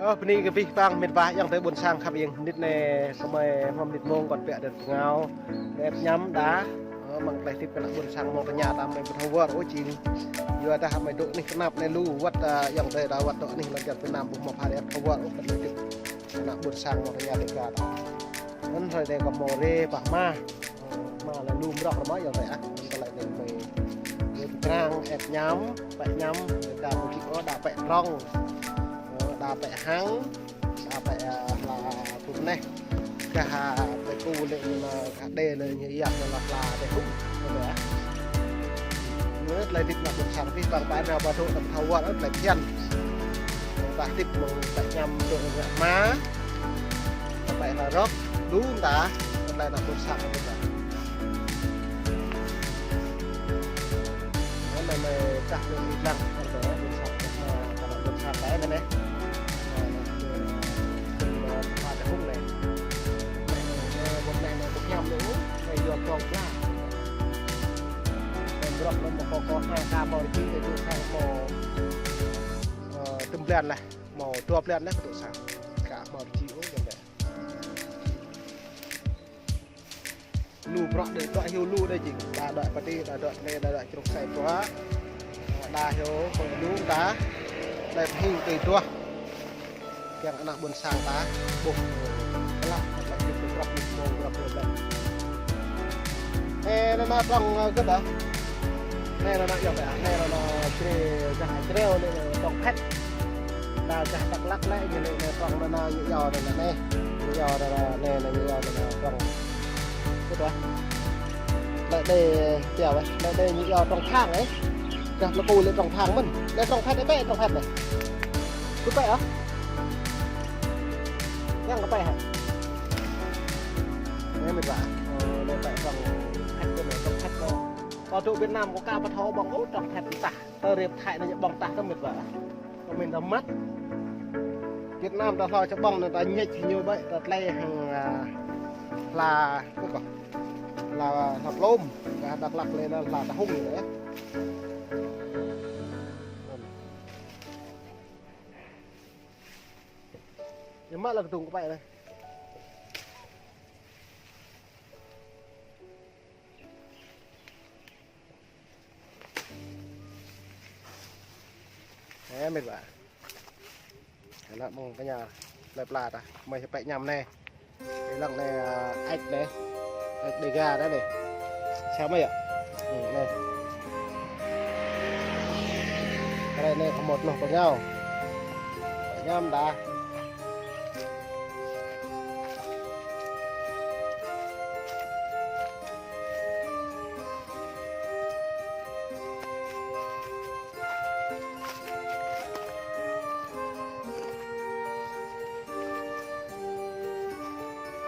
วันนี้ก็พี่บางเม็ดว่ายังไปบนสร้างครับเองนิดในสมัยความนิดมงก่อนเปียเด็ดเงาเด็ดย้ำด่ามันไปทิพย์กันบนสร้างมองปัญญาตามไปบนหัวโอ้จริงอยู่แต่ทำไมตัวนี้ขนาบในลู่วัดยังได้ดาวัดตัวนี้เราจะเป็นนำบุญมาพาเด็ดหัวโอ้เป็นทิพย์ขนาบนสร้างมองปัญญาเด็กกานั้นเลยได้กับโมเร่ปากมาแล้วลุ่มรอกระม้อย่างไรอ่ะมันก็เลยเดินไปเดินกลางแอบย้ำไปย้ำดาบคิดว่าดาบไปร่องดาไปหังดาไปลาทุกเนี่ยก็หาไปกู้เลยมาเดเลยอยากจะลาไปทุกนี่แหละเมื่อไรติดมาบนสั่งที่บางบ้านเราบรรทุกนำเท้าวัดแล้วไปเพี้ยนบางติดลงไปยำตัวเนี่ยม้าไปละรบดูตาไปนำบนสั่งนี่แหละนั่นเลยจับเรื่องนี้ลังตั้งแต่บนสั่งมาตลอดบนสั่งไปนั่นเองมาจากพุ่งเลยบนแรงบนยำเลยในยอดกองกล้าเป็นรถมันมาคอห้ากาบอลที่ในตัวข้างมอตึมเปลี่ยนเลยมอตัวเปลี่ยนนะตัวสั่งกาบอลที่โอ้ยังไงลูเพราะเด็กก็ฮิวลูได้จริงดาดอยปฏิดาดอยในดาดอยจุกใส่เพราะดาฮิวคนดูตาได้หิ้งตีตัวyang anak bun sangka, buh, kelak, kelak itu kerap mau kerap lebat. Nana bang cái đó, nana yang apa? Nana jahat trail ni tong pet, dah jahat tak lak lah jadi bang nana yau nana ni, yau nana yau nana bang, cái đó. Lại đây kiểu vậy, lại đây yau tong thang ấy, jah nó cùi lên tong thang mình, đây tong pet đấy bé tong pet này, cứ vậy á. Yang apa ya? Ini mệt đây tại vòng khách bên này trong khách còn tụ Việt Nam có cao thô bằng út trong khách tả tơ riệp thải nó bằng tả nó mệt vả còn mình đâm mắt Việt Nam ta lo cho bằng là ta nhạy thì như vậy ta lay hàng là cái gì là thập lôm và đặc lạc lên là ta hung nữa nhưng mà là cái thùng của bạn này đấy mệt vả thế là mong cái nhà lẹp lạt à mày sẽ bậy nhầm này cái lằng này ạch này ạch đầy gà đấy này sao mày ạ này cái này có một nồi của nhau bậy nhầm đã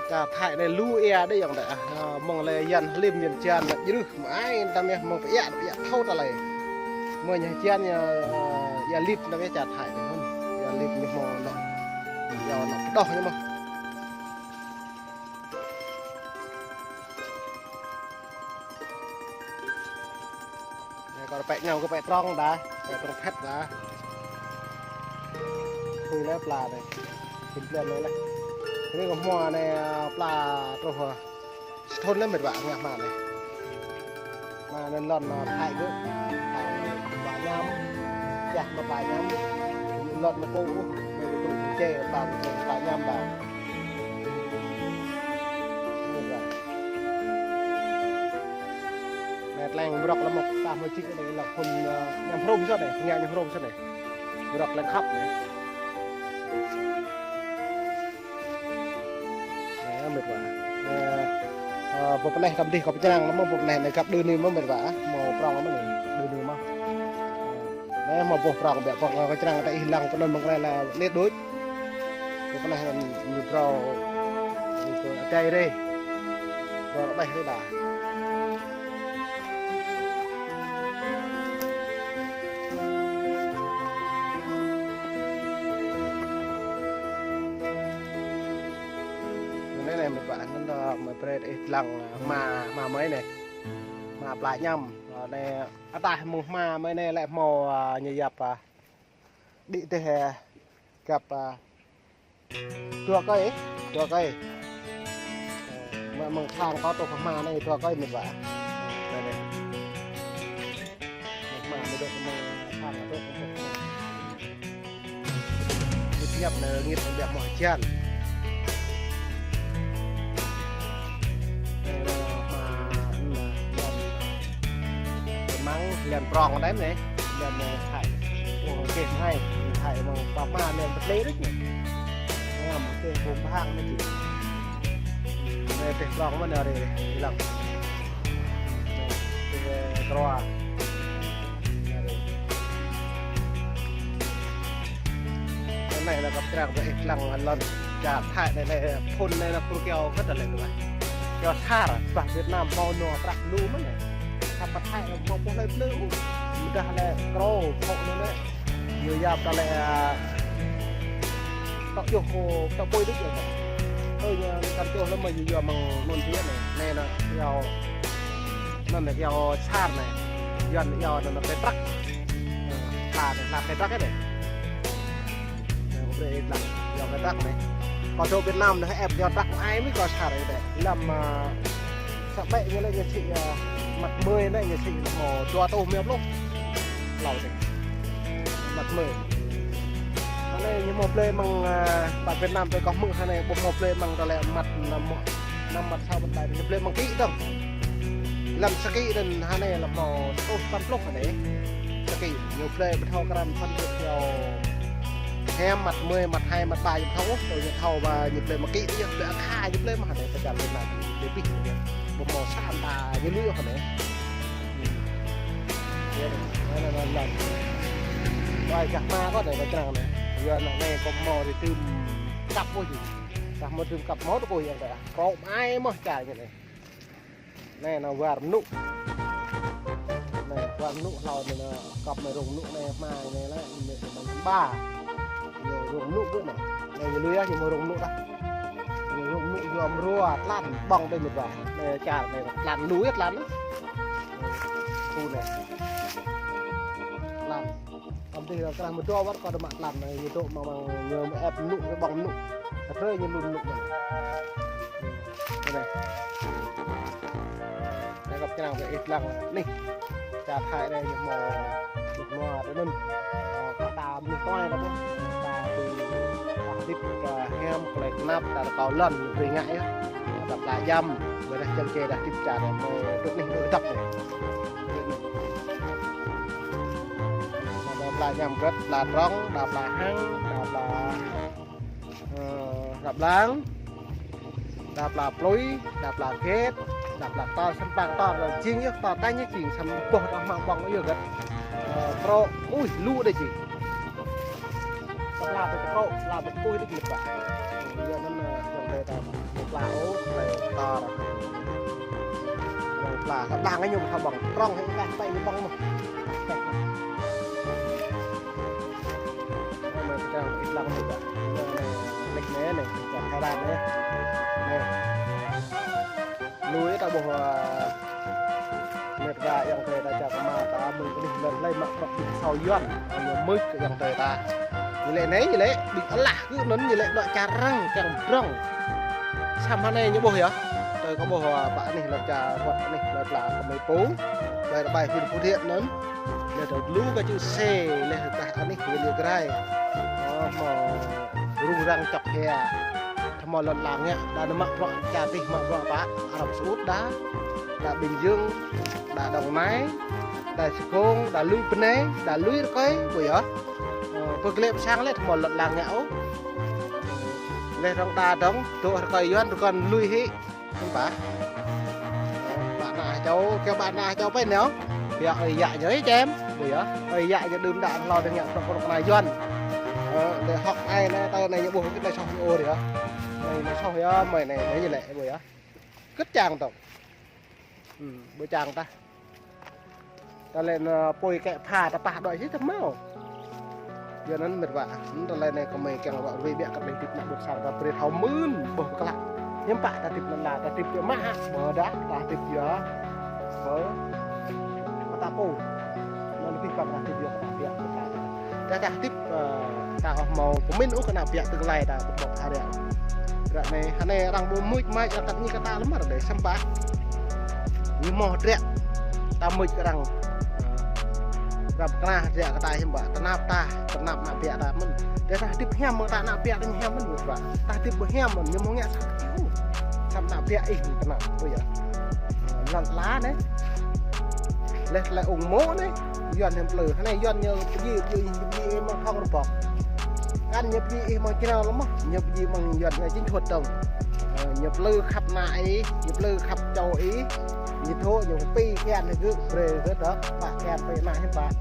cả thải này lu e đấyอย่างไรมองเลยยันริมยันจานยืดไม้ทำเนี่ยมองไปแย่เท่าอะไรเมื่ออย่างจานอย่ารีบนะไม่จัดถ่ายเลยมันอย่ารีบไม่มองเนาะอย่าหนักดอกใช่ไหมก็ไปเงาก็ไปตรองได้ไปตรงเพชรได้คุยแล้วปลาเลยกินเปลือกเลยเลยนี่ก็มัวในปลาตัวหัวทนแล้วเหม็นหวานเนี่ยมาเลยมาเล่นร่อนมาถ่ายด้วยถ่ายปลาย้ำอยากมาปลาย้ำร่อนมาปูไม่ได้ดูเจ๊ปลาย้ำปลานี่แหละแม่แรงบล็อกแล้วมาตามมาชิคอะไรหลักคนยังพรุ่งซะไหนงานยังพรุ่งซะไหนบล็อกแรงขับเนี่ยmệt vả bộ này cầm đi có cái năng nó bộ này này gặp đưa ni mới mệt vả màu prong nó mới đưa ni mà đấy màu bộ prong bẹ bộ cái năng tại hilang cái đơn bằng này là nét đối bộ này là nhiều prong cây đây rồi nó bay hơi đà này một bạn nó mà pre lần mà mấy này mà lại nhầm này tại một mà mấy này lại màu như dập đi thế gặp tua cây mà mừng khang có tổ mà này tua cây mình vậy đây này mà mới được mà khang là tốt nghiệp nhập là nghiệp đẹp mọi chuyện măng liền tròn đấy này liền thải kềm hay thải mà bọc ma liền bật lấy đấy nhỉ mà cái hộp hang nó chỉ này phải tròn mà đây đi làm cái roa cái này là gặp trang về lằng lần chả thải này này phun này là phun keo rất là lớn rồi keo thả bản Việt Nam màu nọ bạc lú mất nàyทำมาไทยเรามองพวกอะไรเปลือกมันจะอะไรกรอพวกนั้นเลยเยอะแยะอะไรตอกโยโคตอกปุยด้วยกันการตัวแล้วมาเยอะๆมันนนเทียนเลยแน่นะเรานั่นแหละเราชาติเลยย้อนเรานั่นเป็นตักลาเป็นตักแค่ไหนผมเลยหลังเราเป็นตักไหมก่อนโจเวียดนามนะแอบย้อนตักไอ้ไม่ก่อชาติเลยลำมาสเปะนี่เลยจะสิmặt mười này nhà chị mò cho tôm miếng lúc lẩu thì mặt mười cái này như một lê bằng bạn Việt Nam tôi có mực hai này một lê bằng là mặt là năm mặt sau bên này nhập lê bằng kỹ đâu làm ski nên hai này là mò tôm phân lúc ở đấy ski nhiều lê bên thau gram phân được theo em mặt 10 mặt 2 mặt 3 nhập thau rồi nhập thau và nhập lê bằng kỹ đi nhập lê khai nhập lê mà hai này phải làm bên này để bị bộ màu xanh ta như lưỡi hả mẹ? Đây là lần rồi cặp ma có này là cái nào này? Giờ này có màu thì từ cặp vô gì? Cặp một từ cặp mốt của vậy cả. Có ai mà chả như này? Này là vạt nụ. Này vạt nụ lò này là cặp này rồng nụ này mai này là mình ba. Nhiều rồng nụ nữa này. Này như lưỡi thì màu rồng nụ đó. Dòm rùa lăn bong đây một vài này chả này lăn núi hết lăn khu này lăn còn thì là cái một cho bắt còn mặt lăn này nhiệt độ mà bằng nhờ mà ép nụ cái bong nụ rơi như lùn nụ này đây gặp cái nào vậy ít lăn này chả thải đây những màu đục noa tới nên cả đà mình toi đó ta từ đít hem lại nắp ta có lần về ngại đập lại dăm rồi đây chân kề đặt tiếp trả để được này đập này đập lại dăm rất là rong đập lại hăng đập láng đập là lối đập là kết đập là to sân bạc to rồi chiên nhá to tay nhá chỉnh sầm bột ở mạng bong nó giờ gần pro ui lu đây chị làm được pro làm được cùi được lực vậy giờ nó dòng về là ố về to rồi là các bạn ấy dùng thao bằng rong hay là tay bong mà mình sẽ ít làm được vậy lịch né này chẳng khai đàn nữa này núi ta bộ mệt gà dòng về ta chả mà ta mình cái đỉnh lần lấy mặt mặt sau yuan nhiều mứt cái dòng về ta như lệ nấy như lệ bị ấn lạ cứ nấn như lệ loại trà răng càng rong xăm hắn này như bộ hiểu tôi có bộ bạn này là trà vật này là mấy phố đây là bài phim phụ thiện nấn để rồi lú cái chữ C lên cả anh ấy về liệt rai mà rung răng chọc hè thầm mò lần làm nhá đã được mặc rọn trà tịch mặc rọn bá Ả Rập Xê Út đá đã Bình Dương đã Đồng Nai đã Sài Gòn đã Lui Pene đã Lui cái buổi đó tôi clip sang lên một lần làm nhão lên trong đà đóng tôi coi doan tôi còn lui hí không phải bạn nào cháu kêu bạn nào cháu bên nếu thì họ dạy nhớ cho em buổi đó dạy cho đừng đạn lo được nhận trong này doan để học ai này tao này những bộ cái này xong ô thì đó này nó xong mày này thấy gì lệ buổi đó cất chàng tổng buổi chàng ta lên pôi kẹ phà ta pa đợi chứ thầm máu giờ nó mệt vả nó lên này có mày càng gọi về bẹ cặp này tịt nặng được sàn và bệt hào mươn bờ các bạn nhưng bạn ta tịt là ta tịt mã bờ đá ta tịt giữa bờ ta pô nó tịt cặp ta tịt giữa ta bẹ đã đạt tiếp ta màu của mình cũng nào việc tương lai ta bọc hai đèo rồi này đang bố mũi mai cho tận như cái ta lắm mà để xăm bá như mò rẹt ta mũi cái đằng gặp ta rẹt cái tai hem bả ta nạp nạp việc ta mình để ta tiếp hem mà ta nạp việc thì hem mình được vậy ta tiếp bữa hem mình như mong nghe xăm nạp việc ý ta nạp bây giờ lăn lá đấy lại ủng mố đấy dọn thêm lử cái này dọn như gì mà không được bỏ ăn nhập gì mà kia nào lắm nhập gì bằng dọn chính thuật đồng nhập lư khắp lại nhập lư khắp châu ý như thôi nhiều pi cái ăn cứ về rất đó bạn kèm về lại hết bạn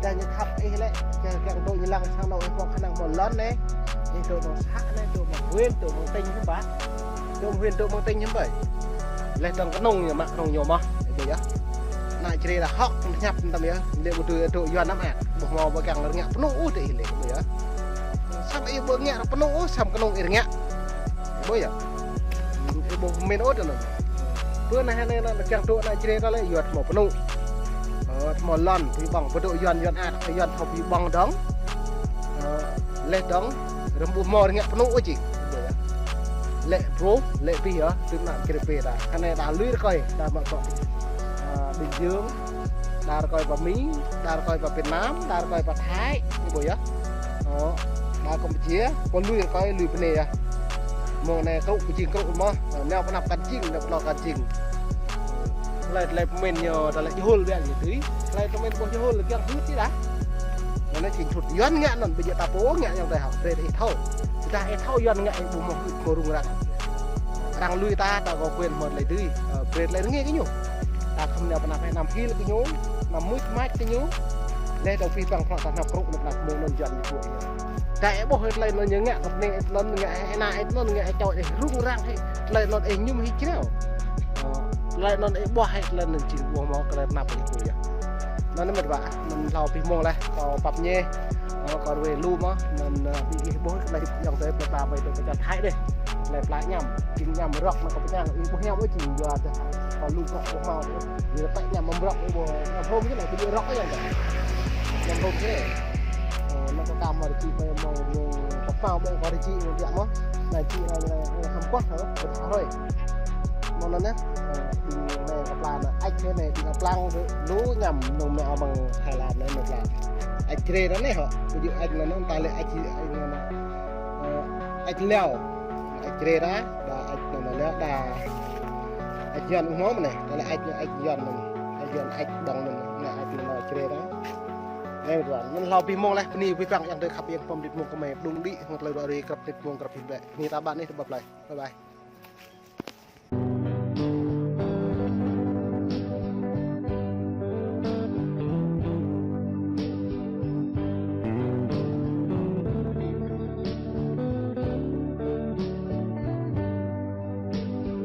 ra như khắp ấy đấy càng tôi như lăng sang đâu có khả năng một lớn đấy như tôi nó sát đấy tôi mà nguyên tôi một tinh hết bạn tôi nguyên tôi một tinh hết vậy lên tầng cái nông nhiều mà nông nhiều mà vậy á này chỉ là học nhập tầm nhớ liệu một từ tụi doan lắm ạ một mò bờ càng nghe nó út thì liền bây giờ sao ấy bờ nghe nó út xong cái nông nghe bây giờ bộ mình út rồi bữa nay là càng tụi này chỉ là lấy giọt một nông một lần thì bằng với đội doan doan học thì bằng đóng lên đóng rồi bộ mò nghe nó út gì lệ pro lệ pi á tức là cái về là cái này đã lưới coi đã mọi người Bình Dương, đã coi vào Mỹ, đã coi vào Việt Nam, đã coi vào Thái, như vậy á, đã Campuchia, còn lui coi lui bên này à, mùa này cậu chỉnh cậu mà, neo có nạp cắn chỉnh, nạp lò cắn chỉnh, lại mình nhờ, lại hôn về như thế, lại mình có hôn là cái hút chứ đã, nó chỉnh thuật doan ngạn rồi, bây giờ ta cố ngạn trong đại học về thì thâu, ta hay thâu doan ngạn bùm một rung rằng lui ta có quyền một lấy tươi, quyền lấy nghe cái nhủ. Ta không nhớ phải làm kia là cái nhú làm mũi mát cái nhú lên đầu phi bằng họ ta nạp rụng được nạp mồm lần dần như vậy tại bỏ hết lên nó nhớ ngạ này lần ngạ này nó ngạ chọi để rung răng hay lên nó ấy nhưng mà chứ nào lên nó ấy bỏ hết lên mình chỉ buông máu cái nạp cái gì nó mệt vả mình lau phi mông này có bắp nhê còn về lu mà mình bị bố này dòng tới là về được cái thái đây lại nhầm chính nhầm rock mà có cái nhang ý bố heo mới chỉ vừa còn lu cọ màu nữa tại nhầm mầm rock bố nhầm hôm cái này cái rock cái này nhầm hôm cái này nó có cam mà chị phải màu có màu bên có chị một dạng đó này chị này hầm quát hả một tháo thôi một lần nhé này gặp là anh thế này thì gặp lăng lú nhầm nồng mèo bằng Thái Lan đấy một là anh chơi đó này hả ví dụ anh là nó tài lệ anh leo anh chơi đó và anh là leo đà anh dọn ngó này là anh dọn mình anh bằng mình là anh là chơi đó nghe được rồi mình lau pin mông nàyนี่วิฟังอย่างเดิมครับยังผมดิดมงก็ไม่ดุงดิหมดเลยว่าเรียกกับดิดมงกับพิมพ์แบบนี่ตาบ้านนี่จะแบบไรบ๊ายบาย